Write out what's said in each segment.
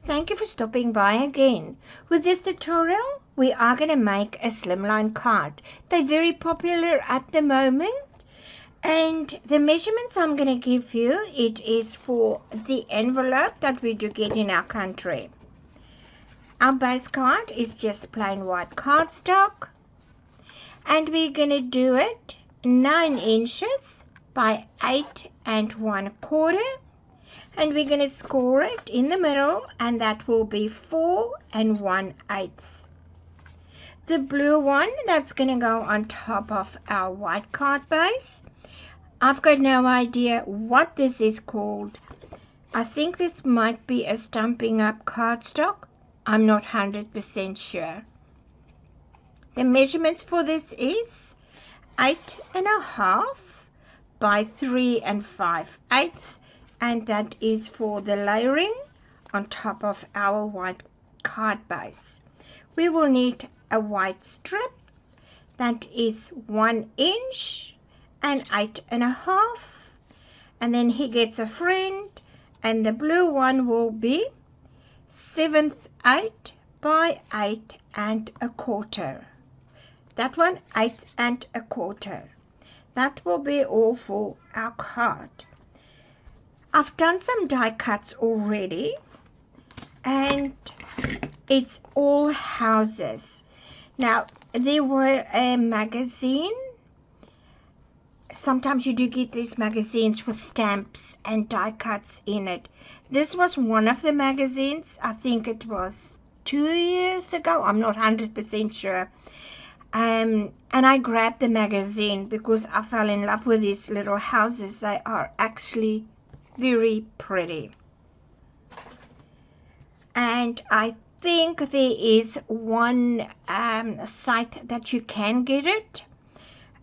Thank you for stopping by again. With this tutorial, we are going to make a slimline card. They're very popular at the moment. And the measurements I'm going to give you, it is for the envelope that we do get in our country. Our base card is just plain white cardstock. And we're going to do it 9 inches by 8 1/4. And we're going to score it in the middle, and that will be 4 1/8. The blue one, that's going to go on top of our white card base. I've got no idea what this is called. I think this might be a Stampin' Up cardstock. I'm not 100% sure. The measurements for this is 8.5 by 3 5/8. And that is for the layering on top of our white card base. We will need a white strip that is 1 inch and 8.5. And then he gets a friend, and the blue one will be 7/8 by 8 1/4. That one 8 1/4. That will be all for our card. I've done some die cuts already, and it's all houses. Now, there were a magazine. Sometimes you do get these magazines with stamps and die cuts in it. This was one of the magazines. I think it was 2 years ago. I'm not 100% sure. And I grabbed the magazine because I fell in love with these little houses. They are actually very pretty. And I think there is one site that you can get it.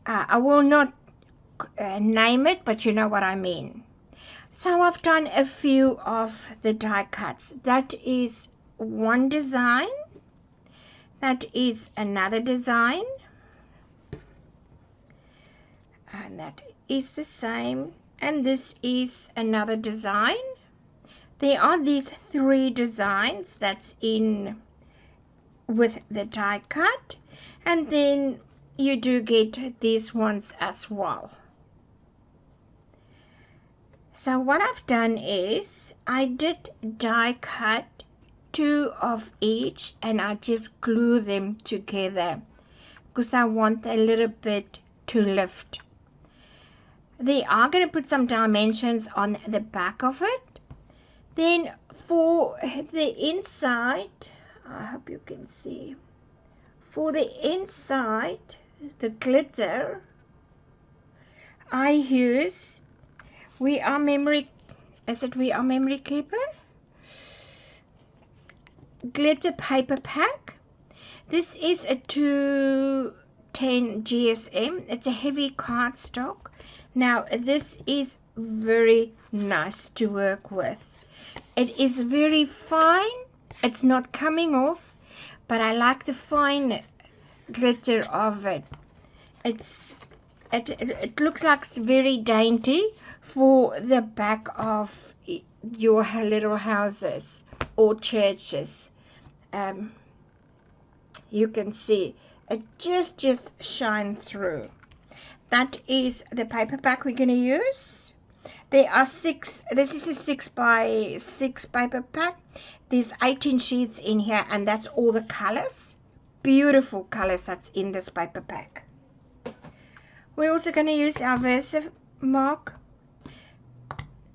I will not name it, but you know what I mean. So I've done a few of the die cuts. That is one design. That is another design. And that is the same. And this is another design. There are these 3 designs that's in with the die cut, and then you do get these ones as well. So what I've done is I did die cut 2 of each, and I just glue them together because I want a little bit to lift. They are going to put some dimensions on the back of it. Then for the inside, I hope you can see, for the inside, the glitter, I use We Are Memory Keeper glitter paper pack. This is a 210 GSM. It's a heavy cardstock. Now, this is very nice to work with. It is very fine. It's not coming off, but I like the fine glitter of it. It looks like it's very dainty for the back of your little houses or churches. You can see it just shine through. That is the paper pack we're going to use. There are 6. This is a 6 by 6 paper pack. There's 18 sheets in here, and that's all the colors. Beautiful colors that's in this paper pack. We're also going to use our Versamark,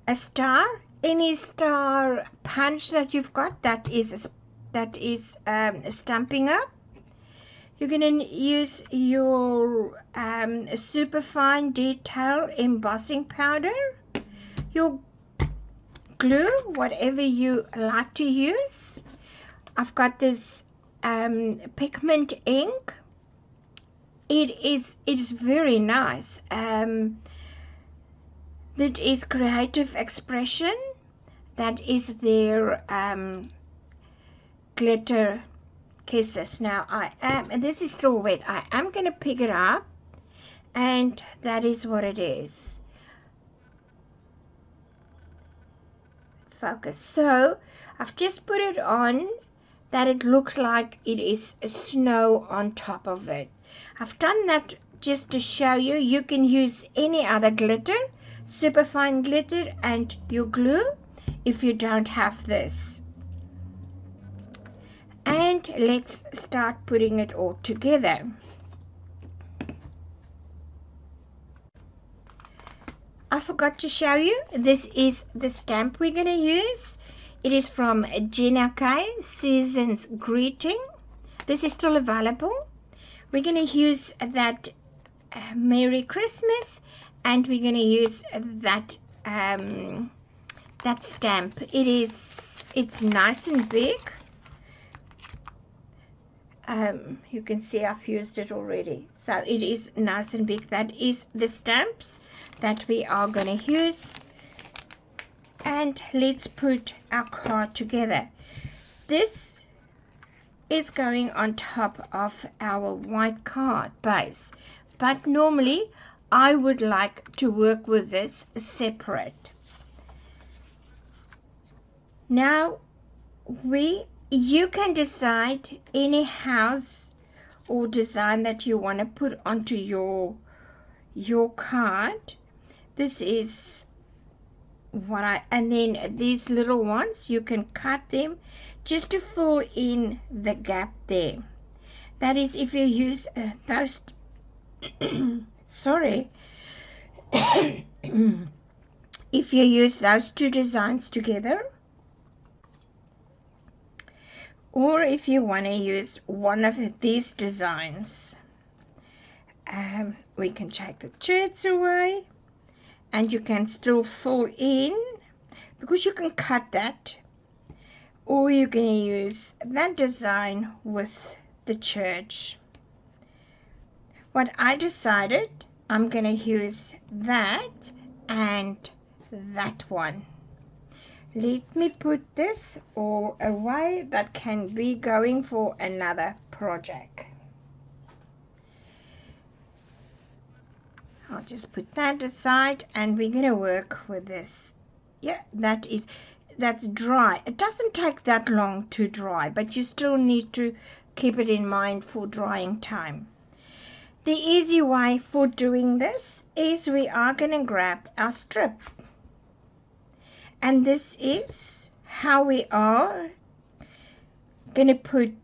a star, any star punch that you've got that is Stampin' Up. You're going to use your super fine detail embossing powder, your glue, whatever you like to use. I've got this pigment ink. It is very nice. That is Creative Expression. That is their glitter kisses. Now and this is still wet. I am going to pick it up, and that is what it is. focus. So I've just put it on that it looks like it is snow on top of it. I've done that just to show you. You can use any other glitter, superfine glitter, and your glue if you don't have this. And let's start putting it all together. I forgot to show you, this is the stamp we're going to use. It is from Ginak, Season's Greeting. This is still available. We're going to use that Merry Christmas, and we're going to use that that stamp. It's nice and big. You can see I've used it already, so it is nice and big. That is the stamps that we are going to use. And let's put our card together. This is going on top of our white card base, but normally I would like to work with this separate. Now you can decide any house or design that you want to put onto your card. This is what and then these little ones, you can cut them just to fill in the gap there. That is if you use those sorry if you use those two designs together, or if you want to use one of these designs. We can take the threads away, and you can still fill in, because you can cut that, or you can use that design with the church. What I decided, I'm going to use that and that one. Let me put this all away. That can be going for another project. I'll just put that aside, and we're going to work with this. Yeah, that's dry. It doesn't take that long to dry, but you still need to keep it in mind for drying time. The easy way for doing this is we are going to grab our strip. And this is how we are going to put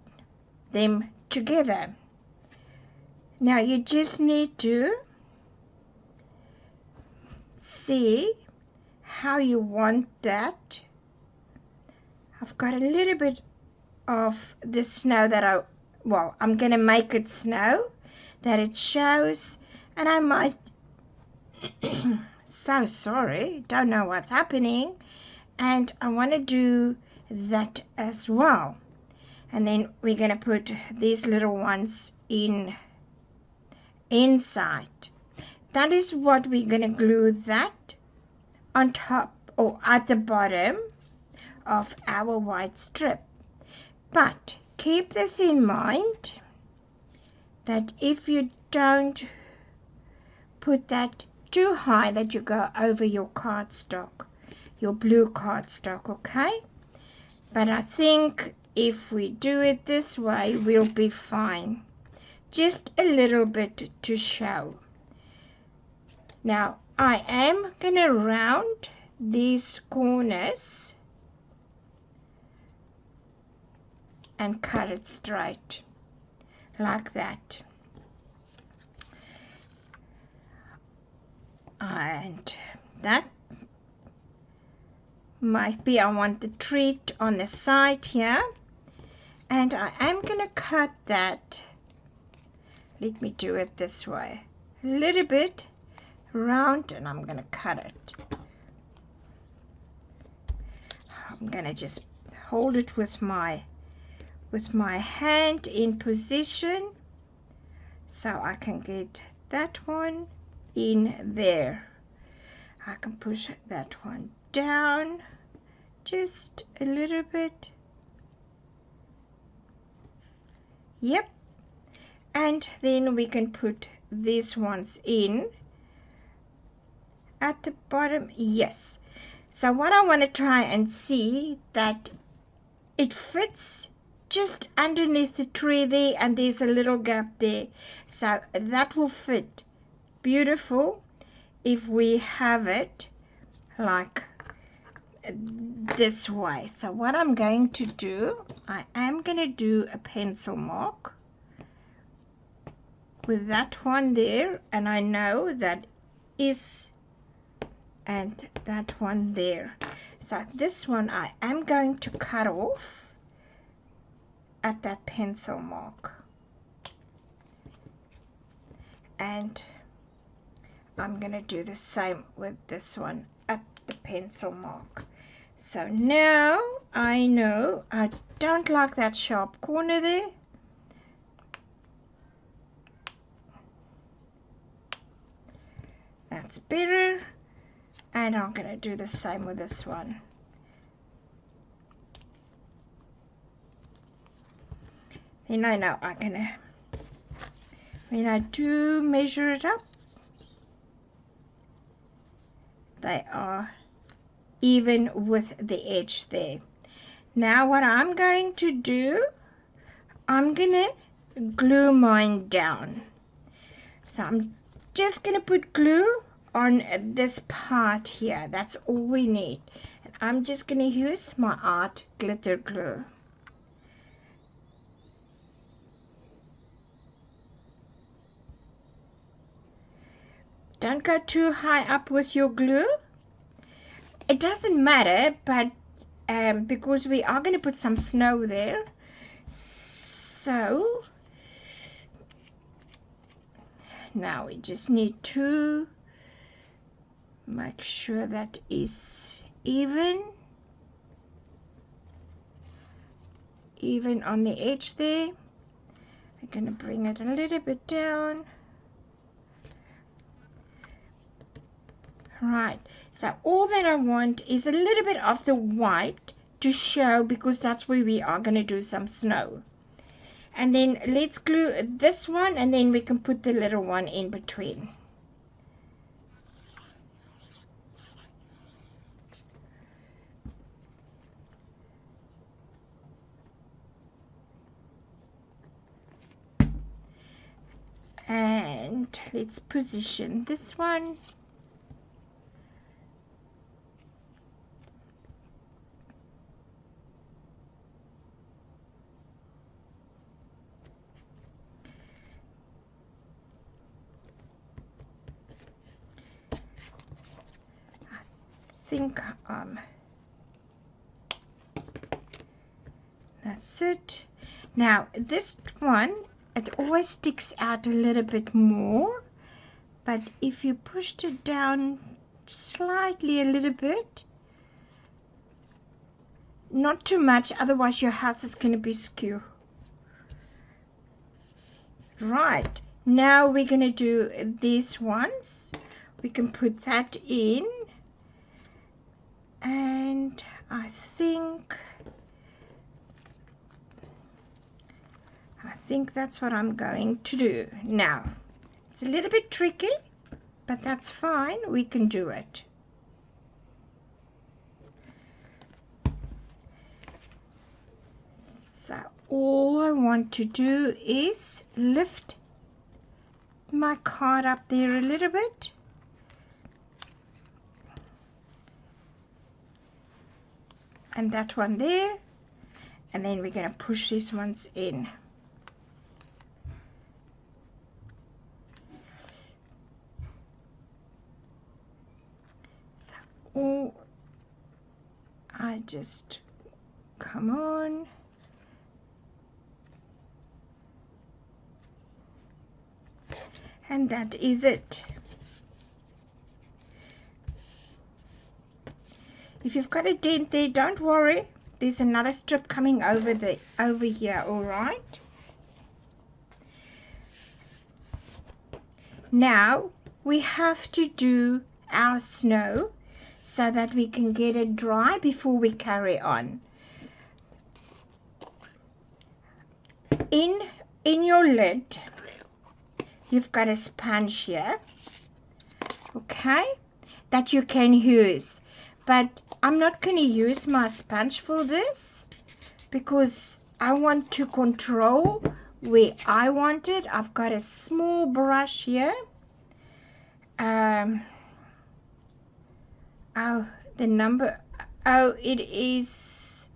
them together. Now you just need to see how you want that. I've got a little bit of the snow that I'm going to make it snow, that it shows, and I might so sorry, don't know what's happening, and I want to do that as well. And then we're going to put these little ones inside. That is what we're going to glue that on top or at the bottom of our white strip. But keep this in mind, that if you don't put that too high, that you go over your cardstock, your blue cardstock, okay? But I think if we do it this way, we'll be fine. Just a little bit to show. Now I am going to round these corners and cut it straight like that. And that might be, I want the treat on the side here, and I am going to cut that. Let me do it this way, a little bit round, and I'm going to cut it. I'm going to just hold it with my hand in position so I can get that one in there. I can push that one down just a little bit. Yep. And then we can put these ones in at the bottom. Yes. So what I want to try and see that it fits just underneath the tree there, and there's a little gap there. So that will fit beautiful if we have it like this way. So what I'm going to do, I am going to do a pencil mark with that one there, and I know that is, and that one there. So this one I am going to cut off at that pencil mark, and I'm going to do the same with this one at the pencil mark. So now I know I don't like that sharp corner there. That's better. And I'm going to do the same with this one. Then I know I'm going to, when I do measure it up, they are even with the edge there. Now what I'm going to do, I'm going to glue mine down. So I'm just going to put glue on this part here. That's all we need. And I'm just going to use my art glitter glue. Don't go too high up with your glue. It doesn't matter, but because we are going to put some snow there, so now we just need to make sure that is even on the edge there. I'm going to bring it a little bit down. Right, so all that I want is a little bit of the white to show, because that's where we are going to do some snow. And then let's glue this one, and then we can put the little one in between. And let's position this one. Think that's it. Now this one, it always sticks out a little bit more, but if you pushed it down slightly a little bit, not too much, otherwise your house is going to be skew. Right, now we're going to do these ones. We can put that in. And I think that's what I'm going to do. Now, it's a little bit tricky, but that's fine. We can do it. So all I want to do is lift my card up there a little bit. And that one there, and then we're going to push these ones in. So all I just come on, and that is it. If you've got a dent there, don't worry. There's another strip coming over here, all right? Now, we have to do our snow so that we can get it dry before we carry on. In your lid, you've got a sponge here, okay, that you can use. But I'm not going to use my sponge for this because I want to control where I want it. I've got a small brush here. Oh, the number, oh, it is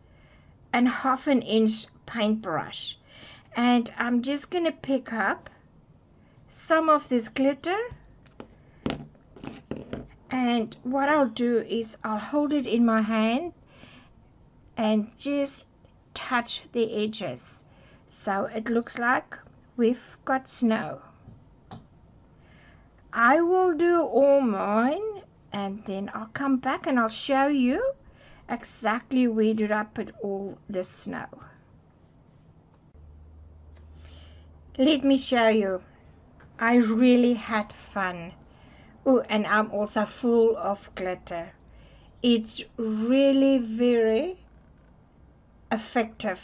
a 1/2 inch paintbrush. And I'm just going to pick up some of this glitter. And what I'll do is I'll hold it in my hand and just touch the edges. So it looks like we've got snow. I will do all mine and then I'll come back and I'll show you exactly where did I put all the snow. Let me show you. I really had fun. Oh, and I'm also full of glitter. It's really very effective.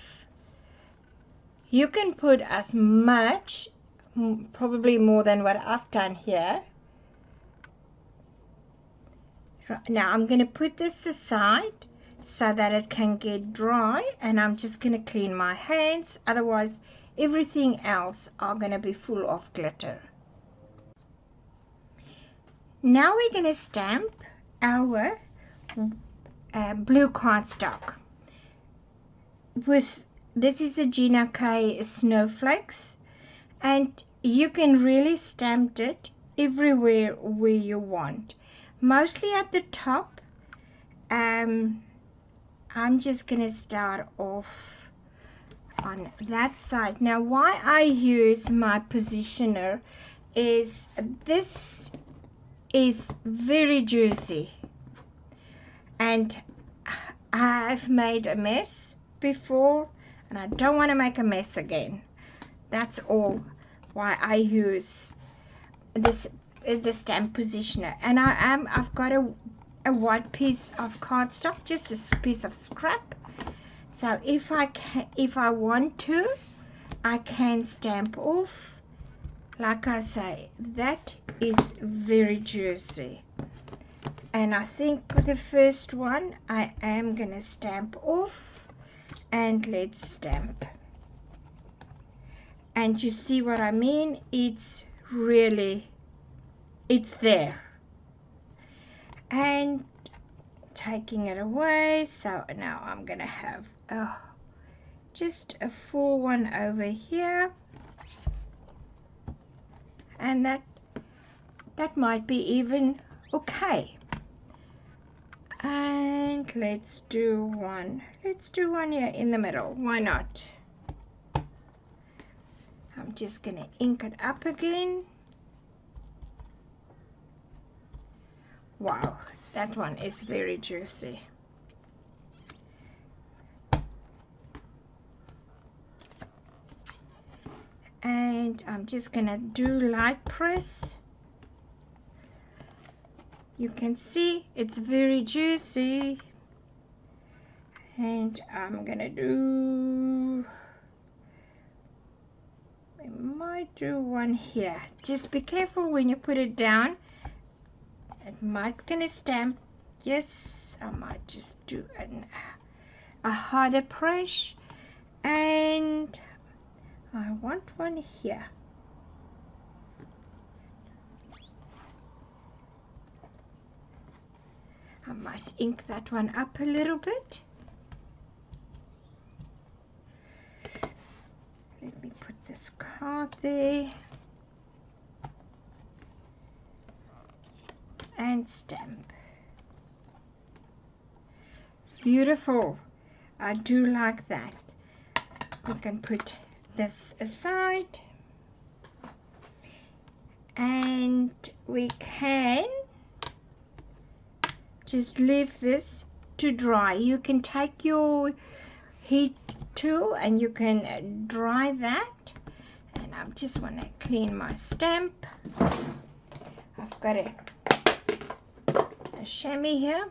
You can put as much, probably more than what I've done here. Now I'm going to put this aside so that it can get dry, and I'm just going to clean my hands, otherwise everything else are going to be full of glitter. Now we're going to stamp our blue cardstock. This is the Ginak snowflakes, and you can really stamp it everywhere where you want. Mostly at the top. I'm just going to start off on that side. Now why I use my positioner is this is very juicy, and I've made a mess before and I don't want to make a mess again. That's all why I use this the stamp positioner. And I've got a white piece of cardstock, just a piece of scrap, so if I want to, I can stamp off. Like I say, that is very juicy, and I think the first one I am gonna stamp off, and let's stamp. And you see what I mean? It's really, it's there. And taking it away, so now I'm gonna have just a full one over here, and that might be even okay. And let's do one here in the middle. Why not? I'm just gonna ink it up again. Wow, that one is very juicy. And I'm just gonna do light press. You can see it's very juicy. And I'm gonna do, I might do one here. Just be careful when you put it down. It might gonna stamp. Yes, I might just do a harder brush, and I want one here. I might ink that one up a little bit. Let me put this card there. And stamp. Beautiful. I do like that. We can put this aside, and we can just leave this to dry. You can take your heat tool and you can dry that. And I just want to clean my stamp. I've got a chamois here.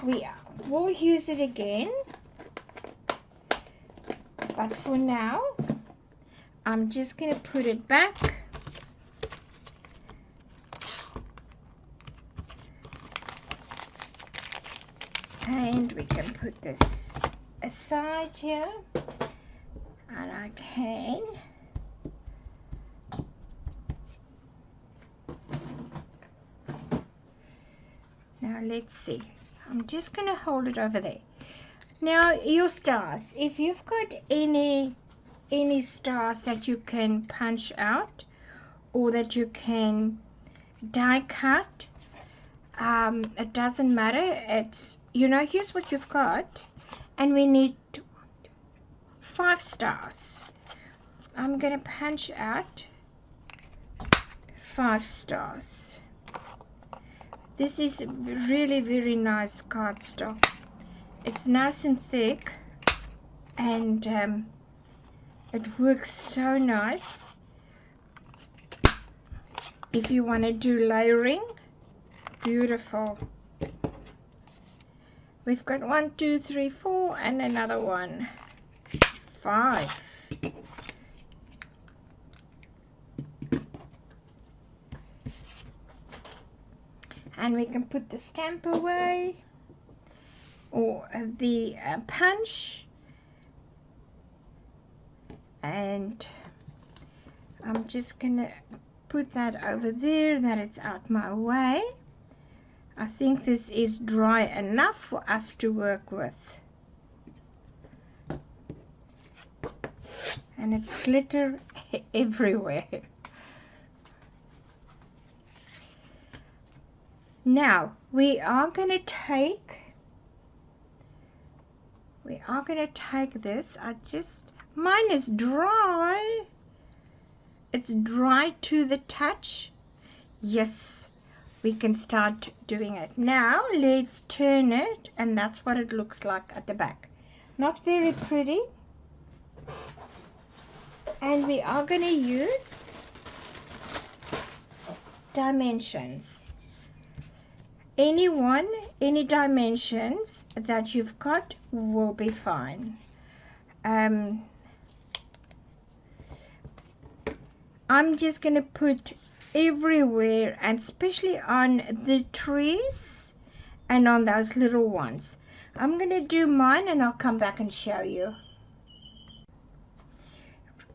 We will use it again, but for now I'm just going to put it back. And we can put this aside here. And I can now let's see. I'm just going to hold it over there. Now your stars, if you've got any stars that you can punch out or that you can die cut, it doesn't matter. It's, you know, here's what you've got, and we need 5 stars. I'm gonna punch out 5 stars. This is really very nice cardstock. It's nice and thick, and it works so nice if you want to do layering. Beautiful. We've got 1, 2, 3, 4, and another one. 5. And we can put the stamp away, or the punch, and I'm just gonna put that over there that it's out my way. I think this is dry enough for us to work with, and it's glitter everywhere. Now we are going to take this. Mine is dry. It's dry to the touch. Yes, we can start doing it. Now let's turn it, and that's what it looks like at the back. Not very pretty. And we are going to use dimensions. Any dimensions that you've got will be fine. I'm just going to put everywhere, and especially on the trees and on those little ones. I'm going to do mine, and I'll come back and show you.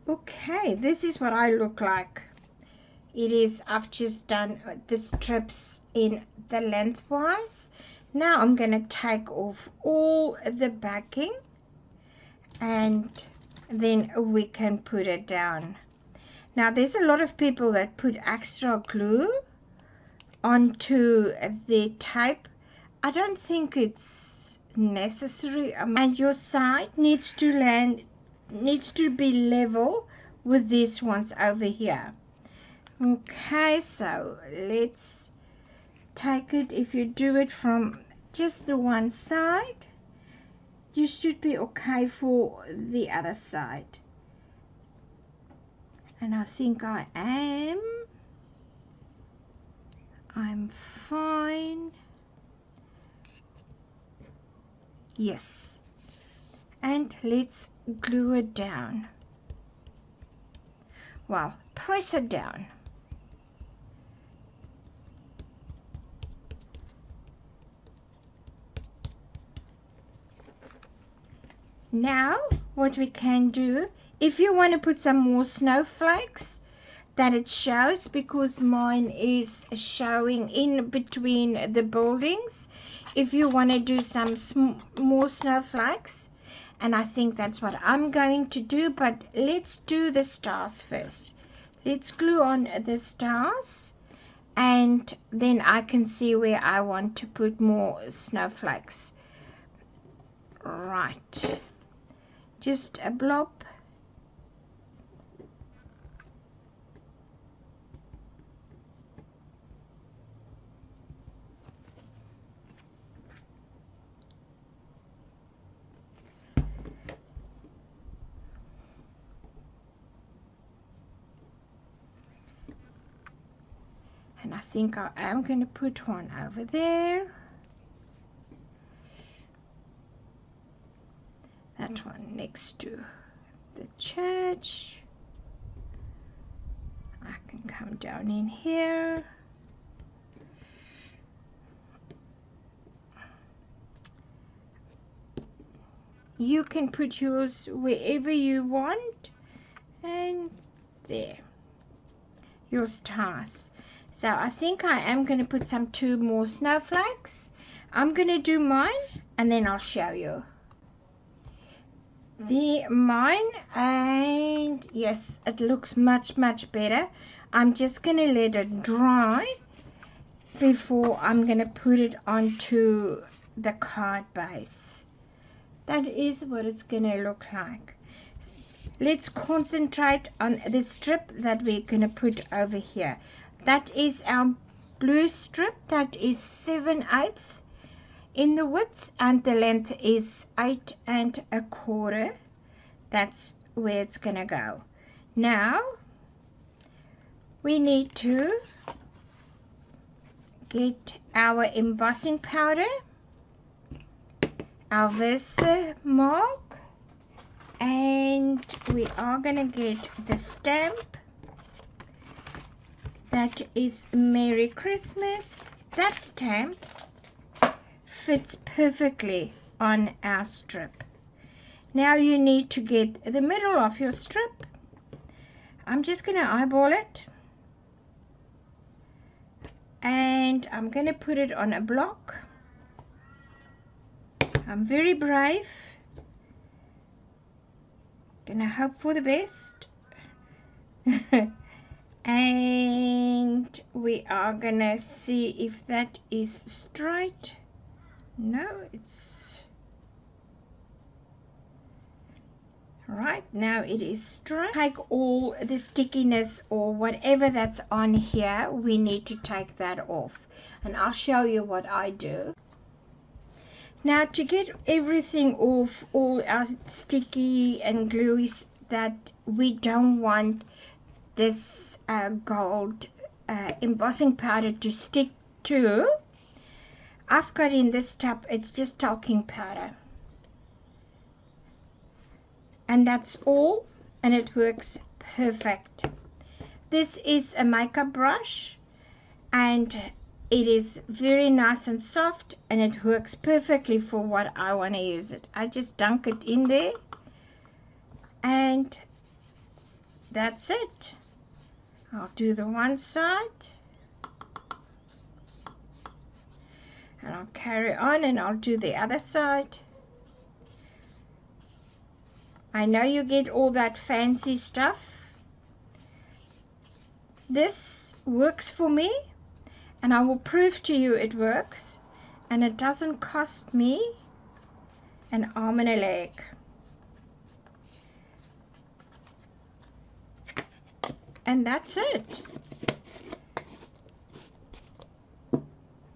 Okay, this is what I look like. I've just done the strips in the lengthwise. Now I'm going to take off all the backing, and then we can put it down. Now there's a lot of people that put extra glue onto the tape. I don't think it's necessary, and your side needs to be level with these ones over here. Okay, so let's take it. If you do it from just the one side, you should be okay for the other side. And I think I'm fine. Yes. And let's glue it down. Well, press it down. Now what we can do, if you want to put some more snowflakes that it shows, because mine is showing in between the buildings, if you want to do some more snowflakes, and I think that's what I'm going to do. But let's do the stars first. Let's glue on the stars, and then I can see where I want to put more snowflakes. Right, just a blob. And I think I am going to put one over there. That one next to the church. come down in here. You can put yours wherever you want, and there, your stars. So I think I am going to put some 2 more snowflakes. I'm going to do mine and then I'll show you mine. And yes, it looks much better. I'm just going to let it dry before I'm going to put it onto the card base. That is what it's going to look like. Let's concentrate on the strip that we're going to put over here. That is our blue strip. That is 7/8 in the width, and the length is 8 1/4. That's where it's going to go. Now we need to get our embossing powder, our Versamark, and we are going to get the stamp. That is Merry Christmas. That stamp fits perfectly on our strip. Now you need to get the middle of your strip. I'm just going to eyeball it, and I'm going to put it on a block. I'm very brave. Gonna hope for the best. And we are gonna see if that is straight. No, it's right. Now it is straight. Take all the stickiness or whatever that's on here. We need to take that off, and I'll show you what I do. Now, to get everything off, all our sticky and gluey that we don't want this gold embossing powder to stick to, I've got in this tub, it's just talcum powder. And that's all, and it works perfect. This is a makeup brush, and it is very nice and soft, and it works perfectly for what I want to use it. I just dunk it in there, and that's it. I'll do the one side, and I'll carry on, and I'll do the other side. I know you get all that fancy stuff. This works for me, and I will prove to you it works, and it doesn't cost me an arm and a leg. And that's it.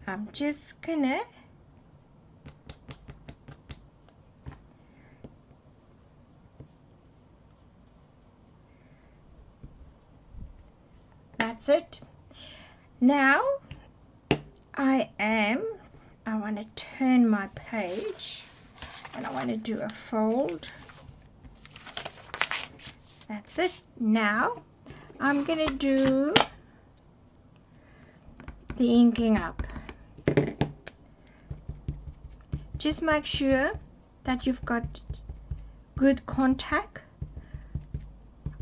I'm just gonna that's it. Now I want to turn my page, and I want to do a fold. That's it. Now I'm going to do the inking up. Just make sure that you've got good contact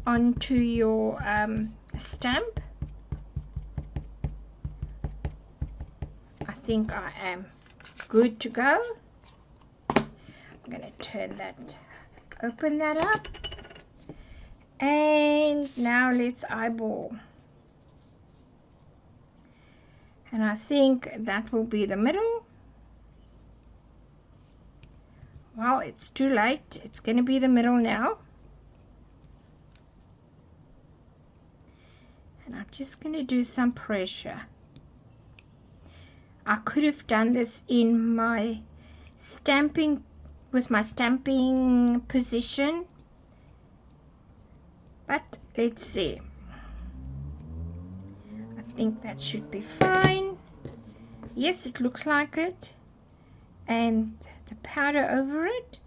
onto your stamp. I think I am good to go. I'm going to turn that, open that up, and now let's eyeball. And I think that will be the middle. Well, it's too late. It's going to be the middle now. And I'm just going to do some pressure. I could have done this in my stamping, with my stamping position, but let's see. I think that should be fine. Yes, it looks like it. And the powder over it.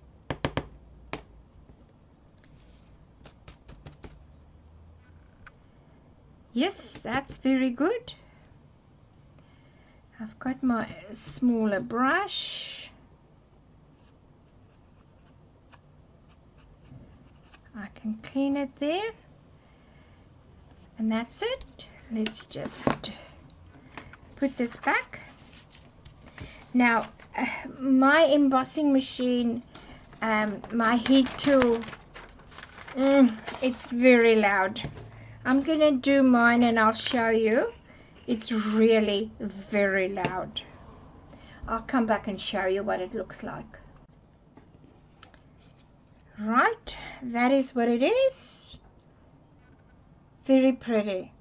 Yes, that's very good. I've got my smaller brush. I can clean it there. And that's it. Let's just put this back. Now, my embossing machine, my heat tool, it's very loud. I'm going to do mine and I'll show you. It's really very loud. I'll come back and show you what it looks like. Right, that is what it is. Very pretty.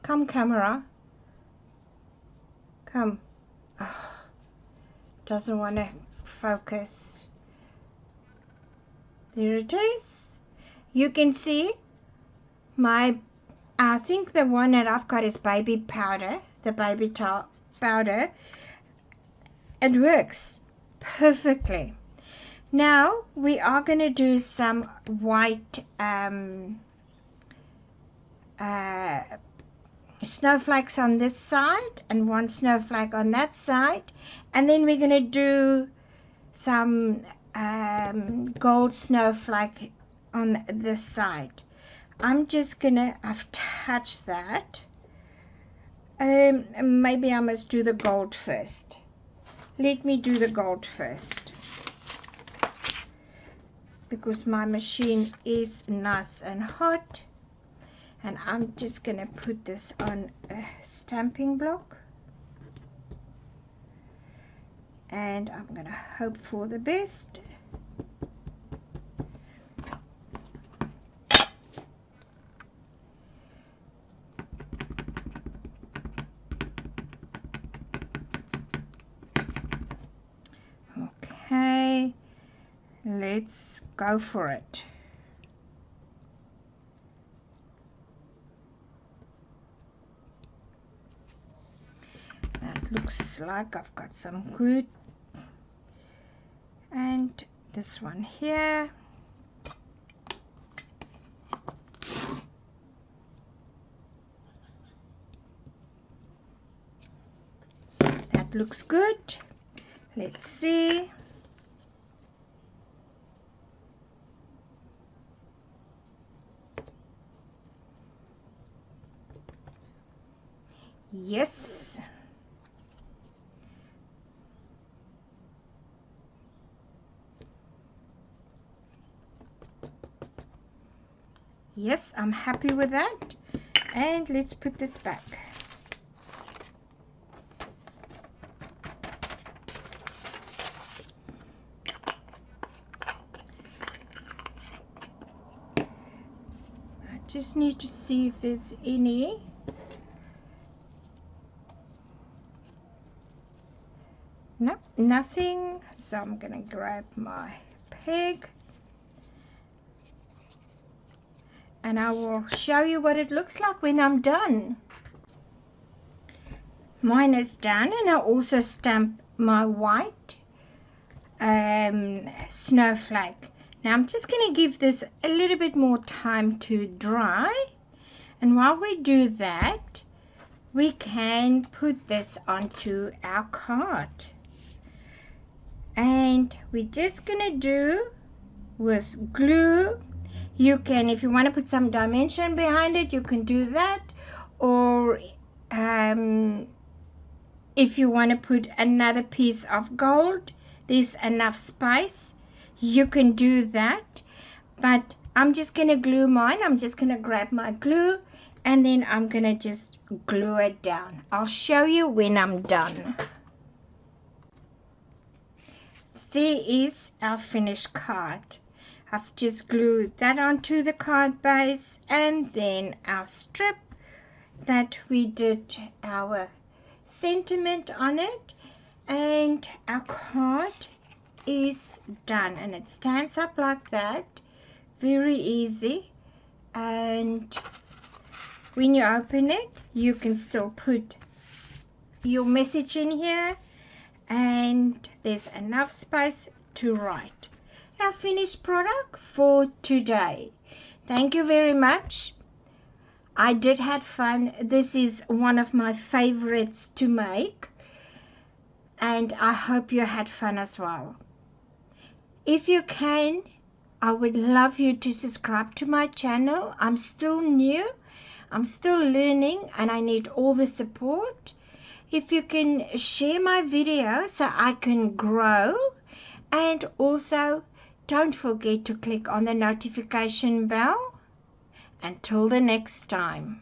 Come, camera. Come. Oh, doesn't want to focus. There it is. You can see my, I think the one that I've got is baby powder, the baby powder. It works perfectly. Now we are going to do some white snowflakes on this side and one snowflake on that side, and then we're going to do some gold snowflake on this side. I'm just gonna, I've touched that. Maybe I must do the gold first. Let me do the gold first, because my machine is nice and hot. And I'm just gonna put this on a stamping block, and I'm gonna hope for the best. Okay, let's go for it. That looks like I've got some good. And this one here. That looks good. Let's see. Yes. Yes, I'm happy with that. And let's put this back. I just need to see if there's any. No, nothing. So I'm gonna grab my peg. And I will show you what it looks like when I'm done. Mine is done, and I also stamp my white snowflake. Now I'm just going to give this a little bit more time to dry. And while we do that, we can put this onto our card. And we're just going to do with glue. You can, if you want to put some dimension behind it, you can do that. Or if you want to put another piece of gold, there's enough space, you can do that. But I'm just going to glue mine. I'm just going to grab my glue, and then I'm going to just glue it down. I'll show you when I'm done. There is our finished card. I've just glued that onto the card base, and then our strip that we did our sentiment on it, and our card is done. And it stands up like that, very easy. And when you open it, you can still put your message in here, and there's enough space to write. Our finished product for today. Thank you very much. I did have fun. This is one of my favorites to make, and I hope you had fun as well. If you can, I would love you to subscribe to my channel. I'm still new, I'm still learning, and I need all the support. If you can share my video so I can grow, and also don't forget to click on the notification bell. Until the next time.